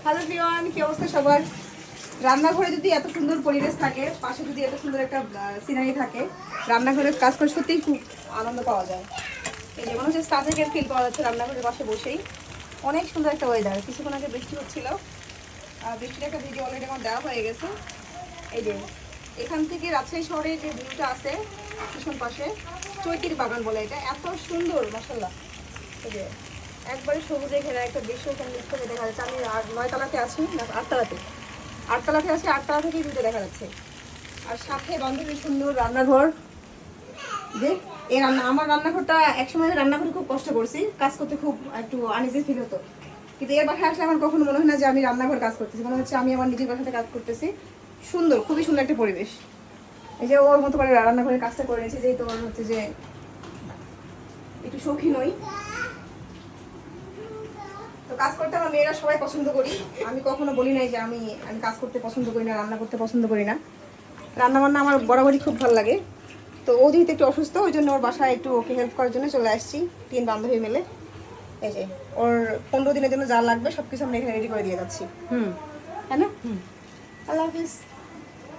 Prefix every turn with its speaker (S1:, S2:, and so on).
S1: Hello everyone, কি অবস্থা সবার? রান্নাঘরে যদি এত সুন্দর পরিবেশ থাকে, পাশে যদি এত সুন্দর একটা সিনারি থাকে, রান্নাঘরে কাজ করে সত্যিই খুব আনন্দ পাওয়া যায়। এই যে মনে হচ্ছে সাজেকের ফিল পাওয়া যাচ্ছে রান্নাঘরের পাশে বসেই। অনেক সুন্দর একটা ওয়েদার। কিছুক্ষণ আগে বৃষ্টি হচ্ছিল, বৃষ্টির একটা ভিডিও অলরেডি আমার দেওয়া হয়ে গেছে। এই যে এখান থেকে রাজশাহী শহরে যে ভিউটা আছে পিছন পাশে, চৈতির বাগান বলে এটা, এত সুন্দর মাশাআল্লাহ। এই যে একবারে সবুজে ঘেরা একটা দৃশ্য এখানে নিচ থেকে দেখা যাচ্ছে। আমি 9 তলাতে আছি, 8তলাতে আছি, 8তলা থেকেই ভিডিও দেখা যাচ্ছে। আর সাথে বান্ধবী সুন্দর রান্নাঘর। যে এই আমার রান্নাঘরটা একসময় আমি রান্নাঘরে খুব কষ্ট করছি, কাজ করতে খুব একটু আনইজি ফিল হতো, কিন্তু এর বাসায় আসলে আমার কখনো মনে হয় না যে আমি রান্নাঘর কাজ করতেছি, মনে হচ্ছে আমি আমার নিজের বাসাতে কাজ করতেছি। সুন্দর, খুবই সুন্দর একটা পরিবেশ। এই যে ওর মতো করে রান্নাঘরের কাজটা করে নিয়েছি, যেহেতু ওর হচ্ছে যে একটু শৌখিন নই, তো কাজ করতে আমার মেয়েরা সবাই পছন্দ করি। আমি কখনো বলি নাই যে আমি কাজ করতে পছন্দ করি না, রান্না করতে পছন্দ করি না। রান্না বান্না আমার বরাবরই খুব ভালো লাগে। তো ও যেহেতু একটু অসুস্থ, ওই জন্য ওর বাসায় একটু ওকে হেল্প করার জন্য চলে আসছি 3 বান্ধবী মিলে। এই যে ওর 15 দিনের জন্য যা লাগবে সব কিছু আমরা এখানে রেডি করে দিয়ে যাচ্ছি। তাই না? আল্লাহ হাফিজ।